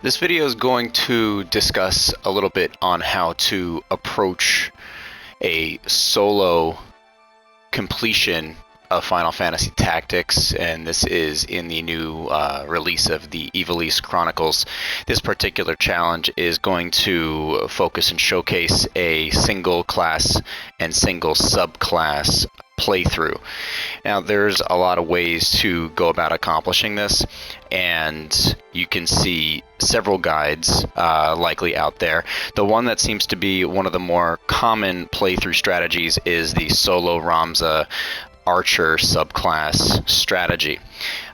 This video is going to discuss a little bit on how to approach a solo completion of Final Fantasy Tactics, and this is in the new release of the Ivalice Chronicles. This particular challenge is going to focus and showcase a single class and single subclass playthrough. Now, there's a lot of ways to go about accomplishing this, and you can see several guides likely out there. The one that seems to be one of the more common playthrough strategies is the solo Ramza archer subclass strategy.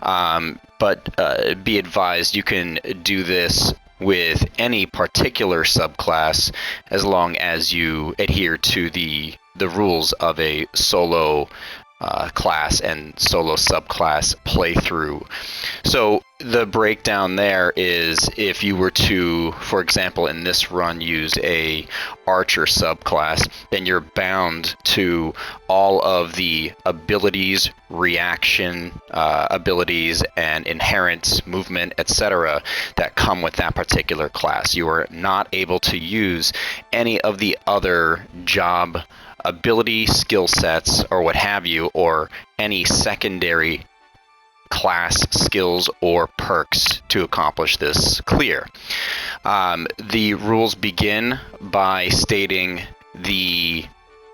But be advised, you can do this with any particular subclass as long as you adhere to the rules of a solo class and solo subclass playthrough. So the breakdown there is, if you were to, for example, in this run use a archer subclass, then you're bound to all of the abilities, reaction abilities, and inherent movement, etc., that come with that particular class. You are not able to use any of the other job ability, skill sets, or what have you, or any secondary class skills or perks to accomplish this clear. The rules begin by stating the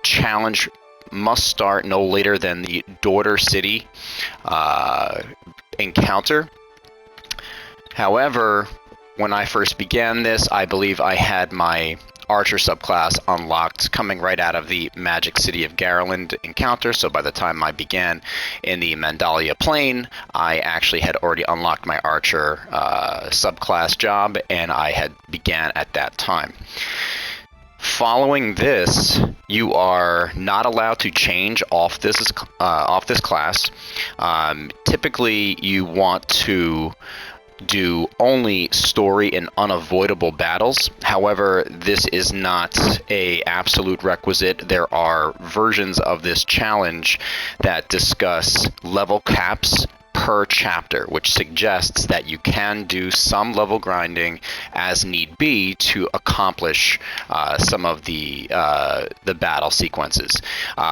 challenge must start no later than the daughter city encounter. However, when I first began this, I believe I had my archer subclass unlocked coming right out of the Magic City of Garland encounter, so by the time I began in the Mandalia Plain, I actually had already unlocked my archer subclass job, and I had began at that time. Following this, you are not allowed to change off this class. Typically, you want to do only story and unavoidable battles. However, this is not a absolute requisite. There are versions of this challenge that discuss level caps per chapter, which suggests that you can do some level grinding as need be to accomplish some of the battle sequences.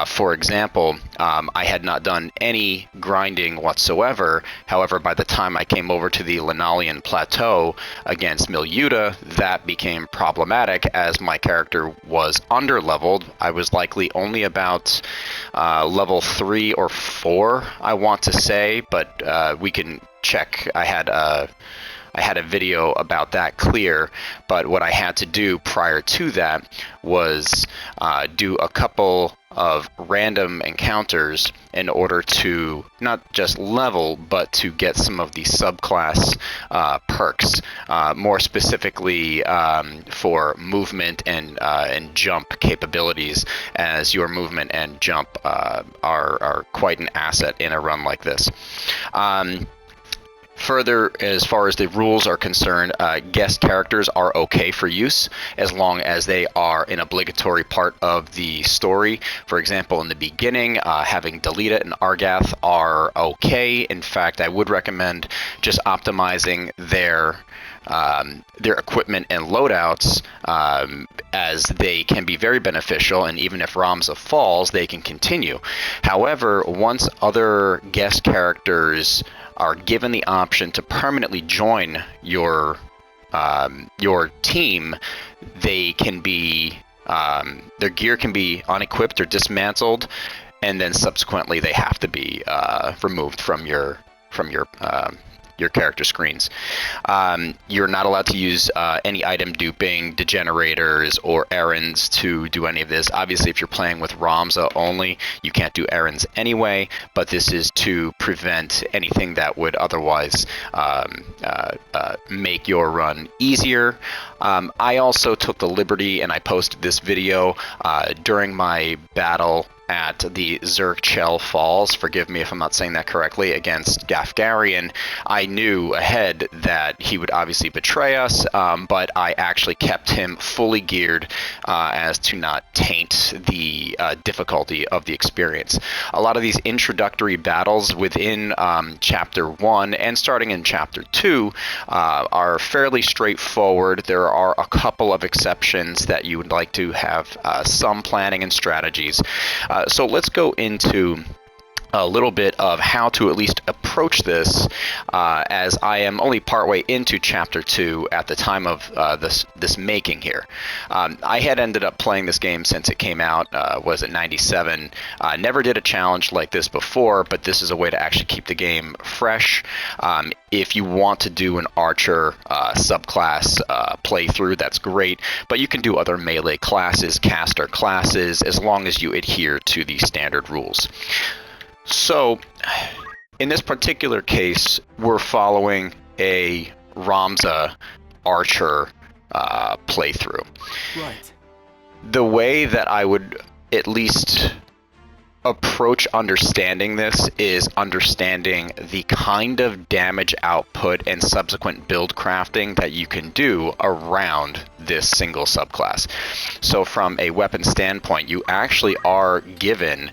For example, I had not done any grinding whatsoever. However, by the time I came over to the Lanalian Plateau against Milyuta, that became problematic as my character was under-leveled. I was likely only about level 3 or 4, I want to say, but we can check. I had a video about that clear, but what I had to do prior to that was do a couple of random encounters in order to not just level, but to get some of the subclass perks, more specifically for movement and jump capabilities, as your movement and jump are quite an asset in a run like this. Further, as far as the rules are concerned, guest characters are okay for use as long as they are an obligatory part of the story. For example, in the beginning, having Delita and Argath are okay. In fact, I would recommend just optimizing their equipment and loadouts, as they can be very beneficial, and even if Ramza falls, they can continue. However, once other guest characters are given the option to permanently join your team, they can be their gear can be unequipped or dismantled, and then subsequently they have to be removed from your character screens. You're not allowed to use any item duping, degenerators, or errands to do any of this. Obviously, if you're playing with Ramza only, you can't do errands anyway, but this is to prevent anything that would otherwise make your run easier. I also took the liberty, and I posted this video during my battle at the Zerkchel Falls, forgive me if I'm not saying that correctly, against Gafgarian, I knew ahead that he would obviously betray us, but I actually kept him fully geared as to not taint the difficulty of the experience. A lot of these introductory battles within Chapter 1 and starting in Chapter 2 are fairly straightforward. There are a couple of exceptions that you would like to have some planning and strategies. So let's go into a little bit of how to at least approach this, as I am only partway into Chapter 2 at the time of this making here. I had ended up playing this game since it came out, was it 97? Never did a challenge like this before, but this is a way to actually keep the game fresh. If you want to do an archer subclass playthrough, that's great, but you can do other melee classes, caster classes, as long as you adhere to the standard rules. So, in this particular case, we're following a Ramza archer playthrough. Right. The way that I would at least approach understanding this is understanding the kind of damage output and subsequent build crafting that you can do around this single subclass. So from a weapon standpoint, you actually are given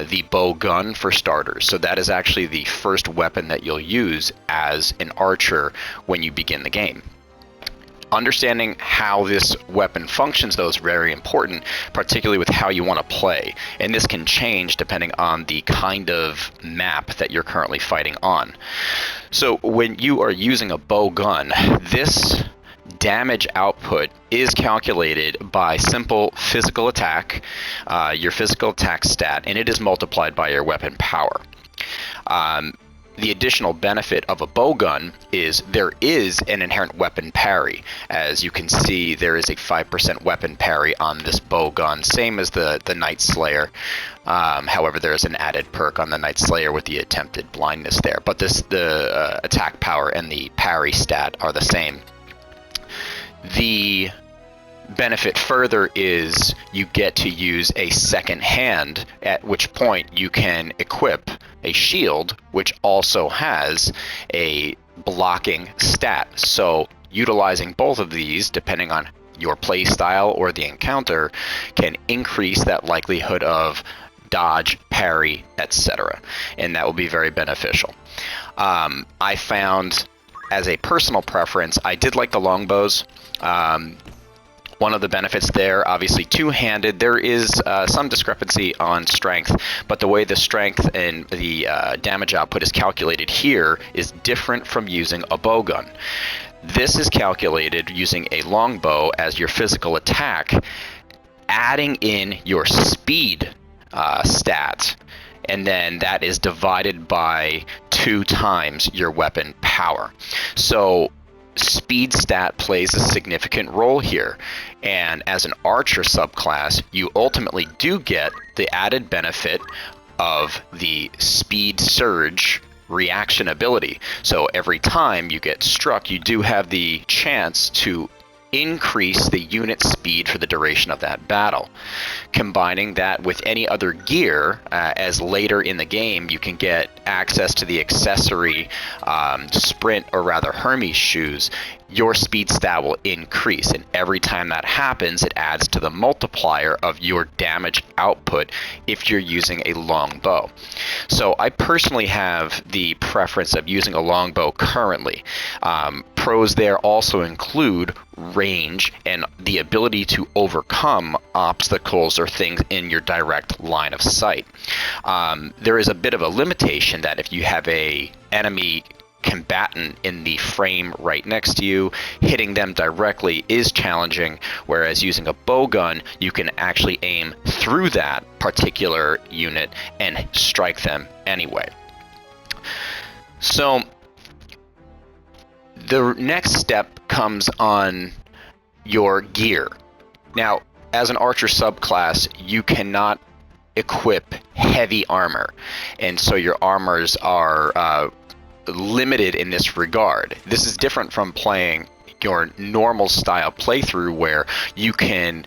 the bow gun for starters. So that is actually the first weapon that you'll use as an archer when you begin the game. Understanding how this weapon functions, though, is very important, particularly with how you want to play. And this can change depending on the kind of map that you're currently fighting on. So when you are using a bow gun, this damage output is calculated by simple physical attack, your physical attack stat, and it is multiplied by your weapon power. The additional benefit of a bow gun is there is an inherent weapon parry. As you can see, there is a 5% weapon parry on this bow gun, same as the Night Slayer. However, there is an added perk on the Night Slayer with the attempted blindness there. But the attack power and the parry stat are the same. The benefit further is you get to use a second hand, at which point you can equip a shield, which also has a blocking stat. So utilizing both of these, depending on your play style or the encounter, can increase that likelihood of dodge, parry, etc. And that will be very beneficial. I found, as a personal preference, I did like the longbows. One of the benefits there, obviously two-handed, there is some discrepancy on strength, but the way the strength and the damage output is calculated here is different from using a bow gun. This is calculated using a longbow as your physical attack, adding in your speed stat, and then that is divided by 2 times your weapon power. So speed stat plays a significant role here, and as an archer subclass, you ultimately do get the added benefit of the speed surge reaction ability. So every time you get struck, you do have the chance to increase the unit speed for the duration of that battle. Combining that with any other gear, as later in the game you can get access to the accessory sprint, or rather Hermes shoes, your speed stat will increase, and every time that happens it adds to the multiplier of your damage output if you're using a longbow. So I personally have the preference of using a longbow currently. Pros there also include range and the ability to overcome obstacles or things in your direct line of sight. There is a bit of a limitation that if you have a enemy combatant in the frame right next to you, hitting them directly is challenging, whereas using a bow gun, you can actually aim through that particular unit and strike them anyway. So the next step comes on your gear. Now, as an archer subclass, you cannot equip heavy armor, and so your armors are limited in this regard. This is different from playing your normal style playthrough where you can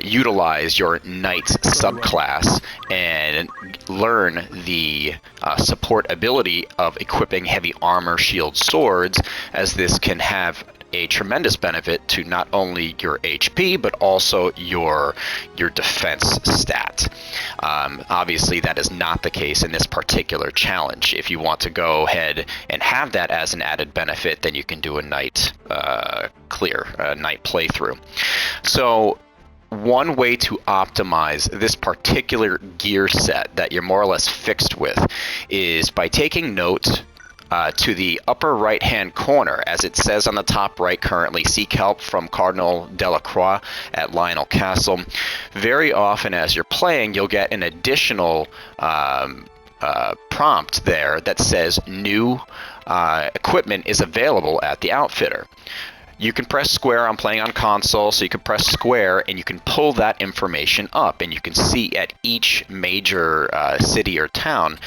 utilize your Knight's subclass and learn the support ability of equipping heavy armor, shield, swords, as this can have a tremendous benefit to not only your HP but also your defense stat. Obviously, that is not the case in this particular challenge. If you want to go ahead and have that as an added benefit, then you can do a Knight Knight playthrough. So one way to optimize this particular gear set that you're more or less fixed with is by taking note to the upper right-hand corner. As it says on the top right currently, seek help from Cardinal Delacroix at Lionel Castle. Very often as you're playing, you'll get an additional prompt there that says new equipment is available at the outfitter. You can press square. I'm playing on console, so you can press square and you can pull that information up, and you can see at each major city or town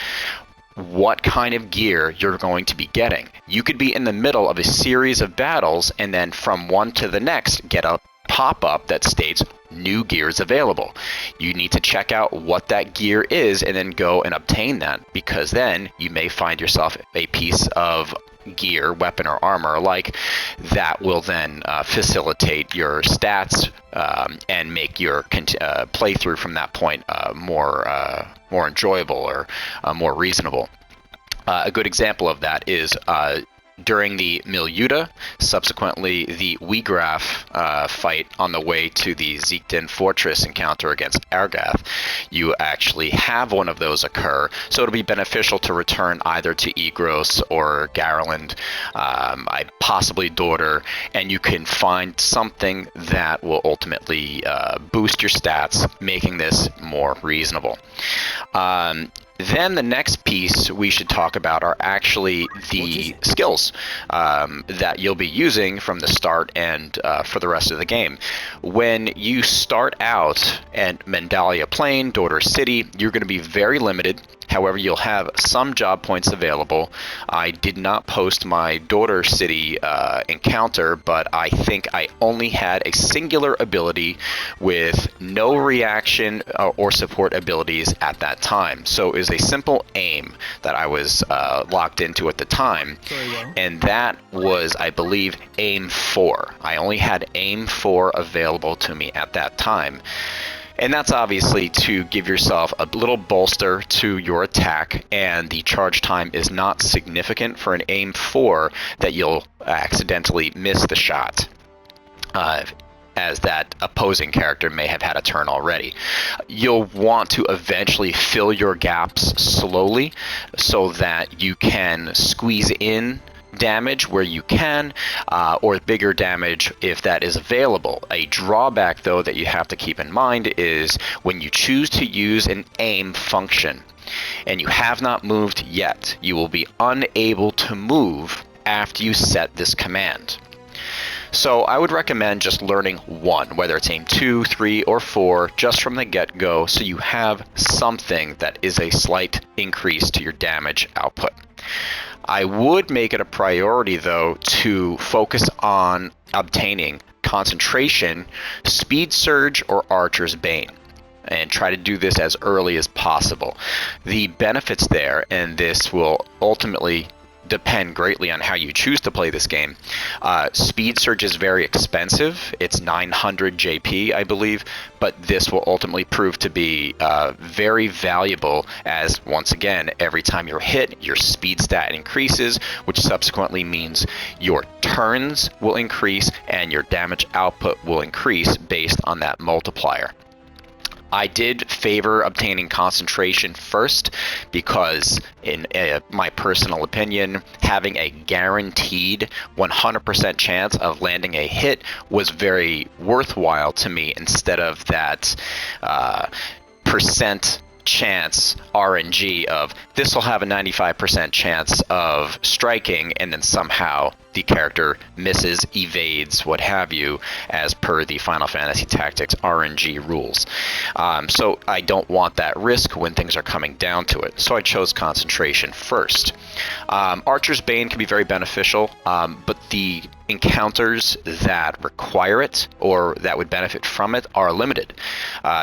what kind of gear you're going to be getting. You could be in the middle of a series of battles and then from one to the next get a pop-up that states new gears available. You need to check out what that gear is and then go and obtain that, because then you may find yourself a piece of gear, weapon or armor alike, that will then facilitate your stats and make your playthrough from that point more enjoyable or more reasonable. A good example of that is during the Milyuta, subsequently the Wiegraf fight on the way to the Zeekden Fortress encounter against Argath, you actually have one of those occur, so it'll be beneficial to return either to Egros or Garland, possibly Daughter, and you can find something that will ultimately boost your stats, making this more reasonable. Then the next piece we should talk about are actually the skills that you'll be using from the start and for the rest of the game. When you start out at Mendalia Plain, Daughter City, you're going to be very limited. However, you'll have some job points available. I did not post my Daughter City encounter, but I think I only had a singular ability with no reaction or support abilities at that time. So it was a simple aim that I was locked into at the time, and that was, I believe, aim 4. I only had aim 4 available to me at that time. And that's obviously to give yourself a little bolster to your attack, and the charge time is not significant for an aim 4 that you'll accidentally miss the shot, as that opposing character may have had a turn already. You'll want to eventually fill your gaps slowly so that you can squeeze in damage where you can, or bigger damage if that is available. A drawback, though, that you have to keep in mind is when you choose to use an aim function and you have not moved yet, you will be unable to move after you set this command. So I would recommend just learning 1, whether it's aim 2, 3, or 4, just from the get-go, so you have something that is a slight increase to your damage output. I would make it a priority, though, to focus on obtaining concentration, speed surge, or Archer's Bane, and try to do this as early as possible. The benefits there, and this will ultimately depend greatly on how you choose to play this game. Speed Surge is very expensive. It's 900 JP, I believe, but this will ultimately prove to be very valuable, as once again, every time you're hit, your speed stat increases, which subsequently means your turns will increase and your damage output will increase based on that multiplier. I did favor obtaining concentration first because, in my personal opinion, having a guaranteed 100% chance of landing a hit was very worthwhile to me, instead of that percent chance RNG of this will have a 95% chance of striking and then somehow the character misses, evades, what have you, as per the Final Fantasy Tactics RNG rules. So I don't want that risk when things are coming down to it. So I chose concentration first. Archer's Bane can be very beneficial, but the encounters that require it or that would benefit from it are limited,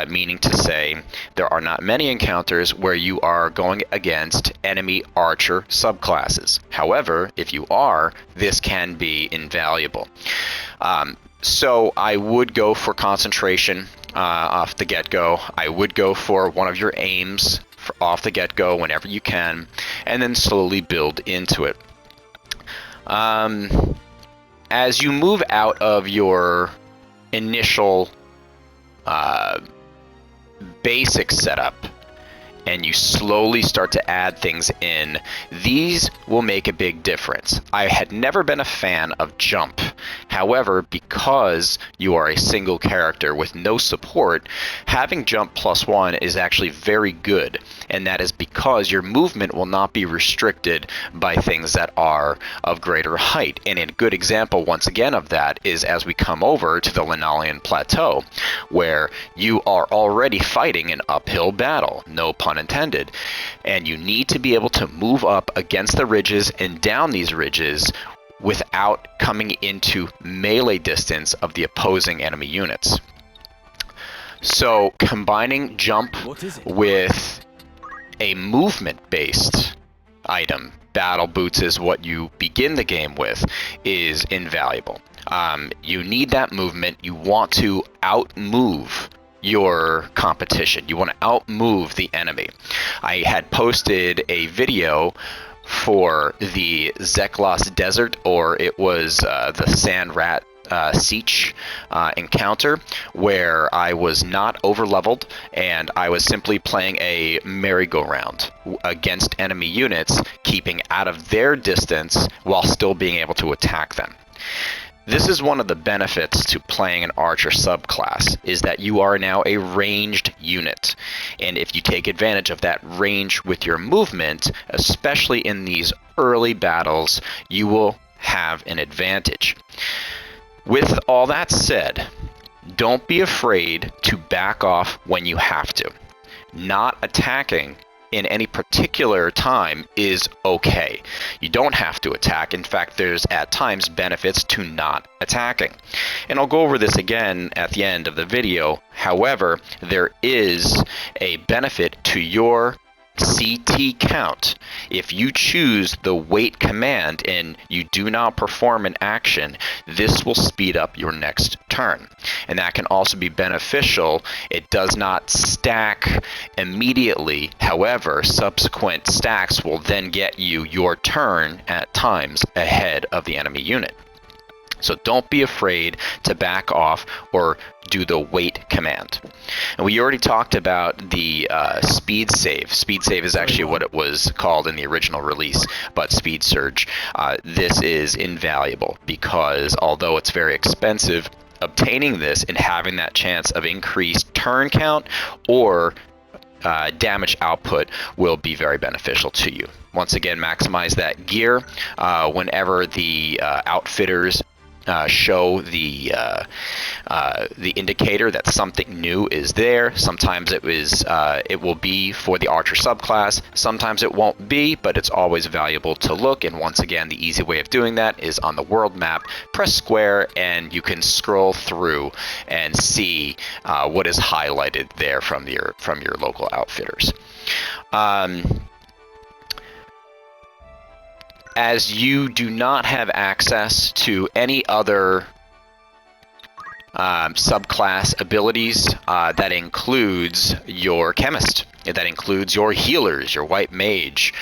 meaning to say there are not many encounters where you are going against enemy archer subclasses. However, if you are, this can be invaluable. So I would go for concentration off the get-go. I would go for one of your aims off the get-go whenever you can, and then slowly build into it. As you move out of your initial basic setup and you slowly start to add things in, these will make a big difference. I had never been a fan of jump. However, because you are a single character with no support, having jump +1 is actually very good, and that is because your movement will not be restricted by things that are of greater height. And a good example, once again, of that is as we come over to the Linalian Plateau, where you are already fighting an uphill battle, no pun intended, and you need to be able to move up against the ridges and down these ridges without coming into melee distance of the opposing enemy units. So combining jump with a movement-based item, battle boots is what you begin the game with, is invaluable. You need that movement. You want to outmove your competition. You want to outmove the enemy. I had posted a video for the Zeklos Desert, or it was the Sand Rat Siege encounter, where I was not overleveled and I was simply playing a merry-go-round against enemy units, keeping out of their distance while still being able to attack them. This is one of the benefits to playing an archer subclass, is that you are now a ranged unit. And if you take advantage of that range with your movement, especially in these early battles, you will have an advantage. With all that said, don't be afraid to back off when you have to. Not attacking in any particular time is okay. You don't have to attack. In fact, there's at times benefits to not attacking. And I'll go over this again at the end of the video. However, there is a benefit to your CT count. If you choose the wait command and you do not perform an action, this will speed up your next turn. And that can also be beneficial. It does not stack immediately. However, subsequent stacks will then get you your turn at times ahead of the enemy unit. So don't be afraid to back off or do the wait command. And we already talked about the speed save. Speed save is actually what it was called in the original release, but speed surge. This is invaluable because although it's very expensive, obtaining this and having that chance of increased turn count or damage output will be very beneficial to you. Once again, maximize that gear whenever the outfitters show the indicator that something new is there. Sometimes it will be for the archer subclass. Sometimes it won't be, but it's always valuable to look. And once again, the easy way of doing that is on the world map. Press square, and you can scroll through and see what is highlighted there from your local outfitters. As you do not have access to any other subclass abilities, that includes your chemist, that includes your healers, your white mage,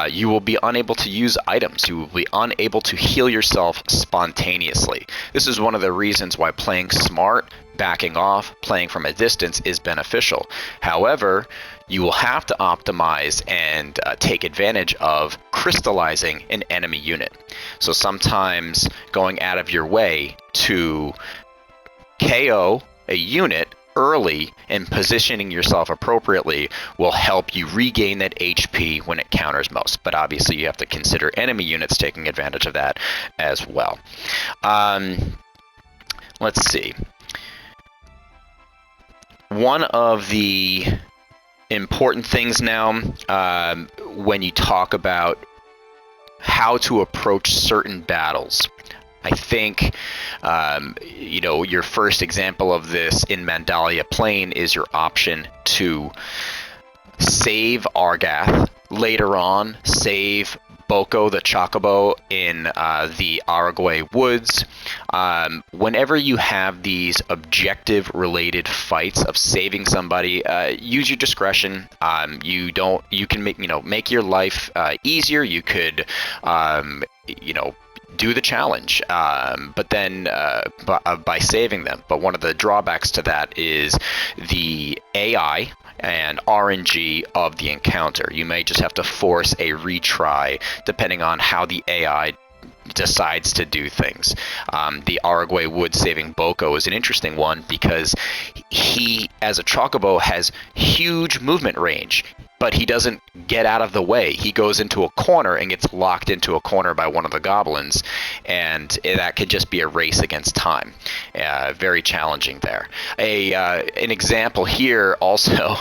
you will be unable to use items. You will be unable to heal yourself spontaneously. This is one of the reasons why playing smart, backing off, playing from a distance is beneficial. However, you will have to optimize and take advantage of crystallizing an enemy unit. So sometimes going out of your way to KO a unit early and positioning yourself appropriately will help you regain that HP when it counters most. But obviously you have to consider enemy units taking advantage of that as well. Let's see. One of the important things now when you talk about how to approach certain battles, I think, your first example of this in Mandalia Plain is your option to save Argath, later on save Boko the Chocobo in the Aragway Woods. Whenever you have these objective-related fights of saving somebody, use your discretion. You can make your life easier. You could, do the challenge, but then by saving them. But one of the drawbacks to that is the AI and RNG of the encounter. You may just have to force a retry depending on how the AI decides to do things. The Aragway Wood saving Boko is an interesting one because he, as a Chocobo, has huge movement range, but he doesn't get out of the way. He goes into a corner and gets locked into a corner by one of the goblins, and that could just be a race against time. Very challenging there. An example here also,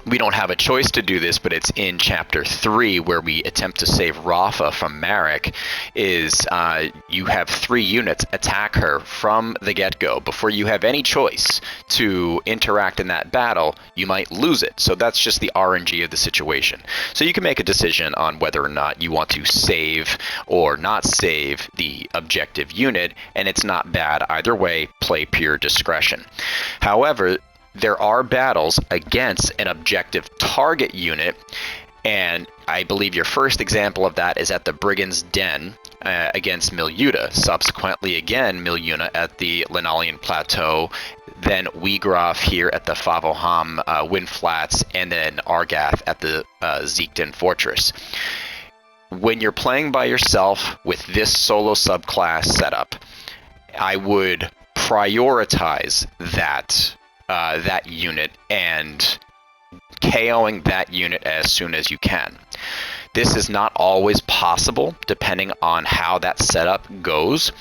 we don't have a choice to do this, but it's in Chapter 3 where we attempt to save Rafa from Marek, is you have 3 units attack her from the get-go. Before you have any choice to interact in that battle, you might lose it. So that's just the RNG of the situation. So you can make a decision on whether or not you want to save or not save the objective unit, and it's not bad either way. Play pure discretion. However, there are battles against an objective target unit, and I believe your first example of that is at the Brigand's Den against Milyuda. Subsequently, again, Milyuna at the Linalian Plateau, then Weegroff here at the Favoham Wind Flats, and then Argath at the Zeekden Fortress. When you're playing by yourself with this solo subclass setup, I would prioritize that unit and KOing that unit as soon as you can. This is not always possible depending on how that setup goes.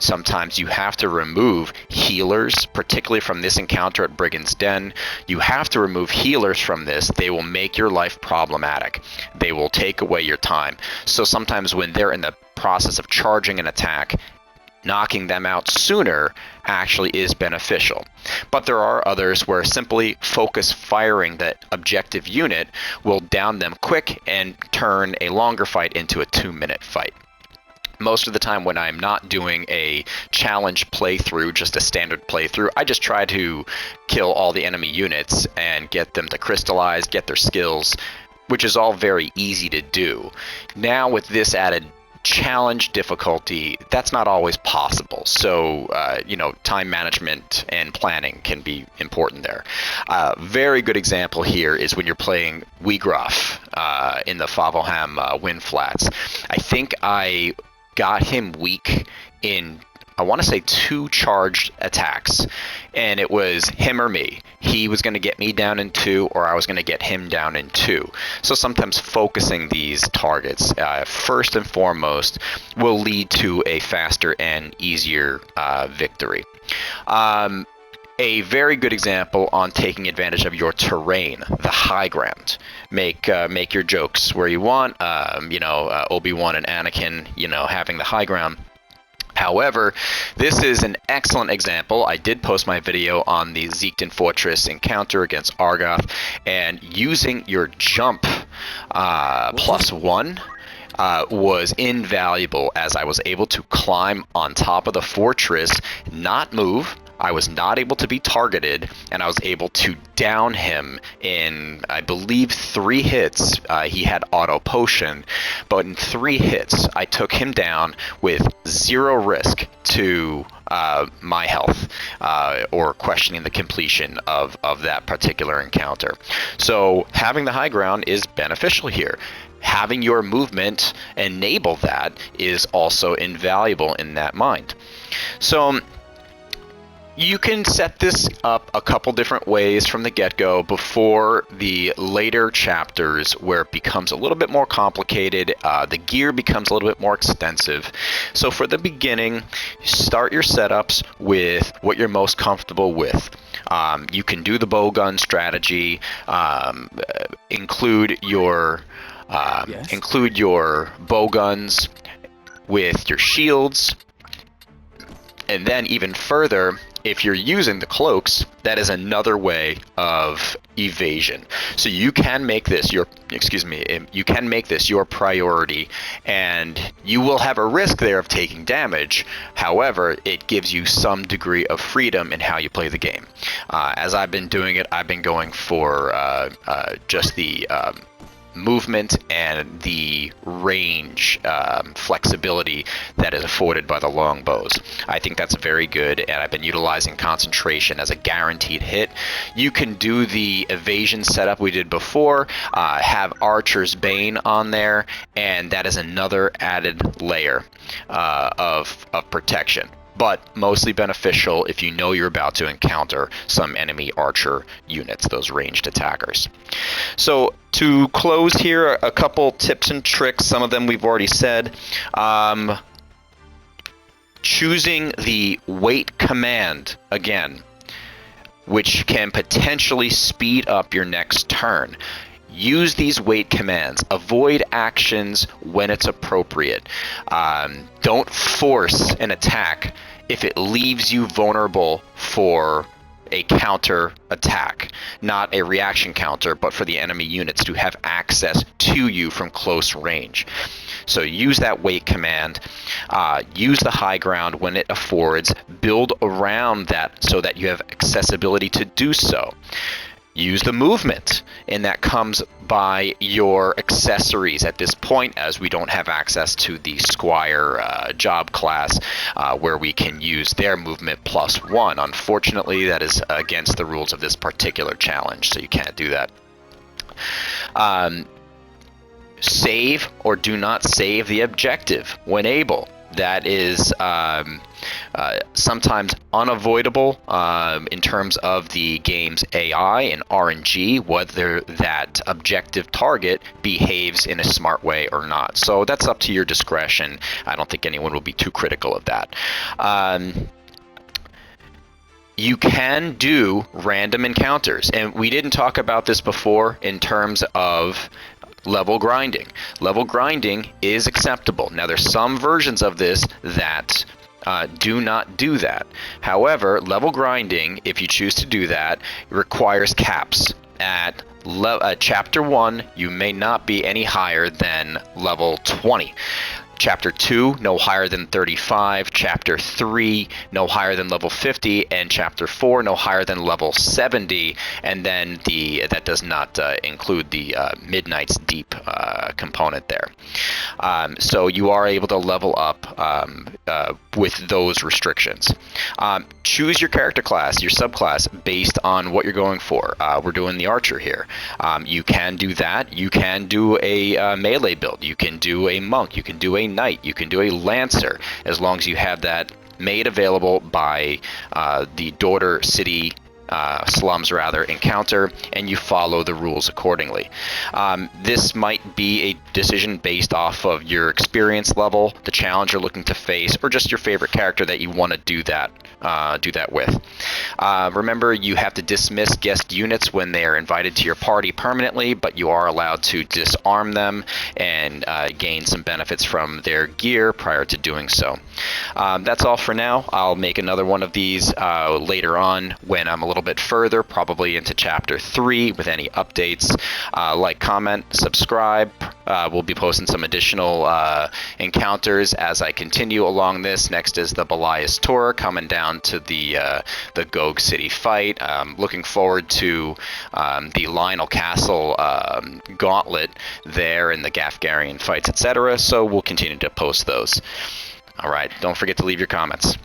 Sometimes you have to remove healers, particularly from this encounter at Brigand's Den. You have to remove healers from this. They will make your life problematic. They will take away your time. So sometimes when they're in the process of charging an attack, knocking them out sooner actually is beneficial. But there are others where simply focus firing that objective unit will down them quick and turn a longer fight into a 2-minute fight. Most of the time when I'm not doing a challenge playthrough, just a standard playthrough, I just try to kill all the enemy units and get them to crystallize, get their skills, which is all very easy to do. Now with this added challenge difficulty, that's not always possible. So, time management and planning can be important there. Very good example here is when you're playing Weegroff in the Favoham Wind Flats. I think I got him weak in, I want to say, 2 charged attacks, and it was him or me. He was going to get me down in 2, or I was going to get him down in 2. So sometimes focusing these targets first and foremost will lead to a faster and easier victory. A very good example on taking advantage of your terrain, the high ground. Make your jokes where you want. Obi-Wan and Anakin, having the high ground. However, this is an excellent example. I did post my video on the Zeekden Fortress encounter against Argath, and using your jump +1 was invaluable, as I was able to climb on top of the fortress, not move. I was not able to be targeted, and I was able to down him in, I believe, 3 hits. He had auto potion, but in 3 hits, I took him down with 0 risk to my health, or questioning the completion of that particular encounter. So having the high ground is beneficial here. Having your movement enable that is also invaluable in that mind. So You can set this up a couple different ways from the get-go before the later chapters where it becomes a little bit more complicated. The gear becomes a little bit more extensive. So for the beginning, start your setups with what you're most comfortable with. You can do the bow gun strategy, include your bow guns with your shields, and then even further, if you're using the cloaks, that is another way of evasion. So you can make this your priority, and you will have a risk there of taking damage. However, it gives you some degree of freedom in how you play the game. As I've been doing it, I've been going for just the movement and the range flexibility that is afforded by the longbows. I think that's very good, and I've been utilizing concentration as a guaranteed hit. You can do the evasion setup we did before, have Archer's Bane on there, and that is another added layer of protection, but mostly beneficial if you know you're about to encounter some enemy archer units, those ranged attackers. So to close here, a couple tips and tricks. Some of them we've already said. Choosing the wait command again, which can potentially speed up your next turn. Use these wait commands. Avoid actions when it's appropriate. Don't force an attack if it leaves you vulnerable for a counter attack, not a reaction counter, but for the enemy units to have access to you from close range. So use that wait command, use the high ground when it affords, build around that so that you have accessibility to do so. Use the movement, and that comes by your accessories at this point, as we don't have access to the Squire job class where we can use their movement +1. Unfortunately, that is against the rules of this particular challenge, so you can't do that. Save or do not save the objective when able. That is sometimes unavoidable in terms of the game's AI and RNG, whether that objective target behaves in a smart way or not. So that's up to your discretion. I don't think anyone will be too critical of that. You can do random encounters, and we didn't talk about this before in terms of level grinding. Level grinding is acceptable. Now, there's some versions of this that do not do that. However, level grinding, if you choose to do that, requires caps. At Chapter 1, you may not be any higher than level 20. Chapter 2, no higher than 35. Chapter 3, no higher than level 50. And Chapter 4, no higher than level 70. And then that does not include the Midnight's Deep component there. So you are able to level up with those restrictions. Choose your character class, your subclass, based on what you're going for. We're doing the Archer here. You can do that. You can do a melee build. You can do a monk. You can do a knight. You can do a lancer, as long as you have that made available by the Daughter City slums encounter, and you follow the rules accordingly. This might be a decision based off of your experience level, the challenge you're looking to face, or just your favorite character that you want to do that with. Remember, you have to dismiss guest units when they are invited to your party permanently, but you are allowed to disarm them and gain some benefits from their gear prior to doing so. That's all for now. I'll make another one of these later on when I'm a little bit further, probably into Chapter 3 with any updates. Like, comment, subscribe. We'll be posting some additional encounters as I continue along this. Next is the Belias Tour, coming down to the Gog City fight. Looking forward to the Lionel Castle gauntlet there, and the Gafgarian fights, etc. So we'll continue to post those. All right, don't forget to leave your comments.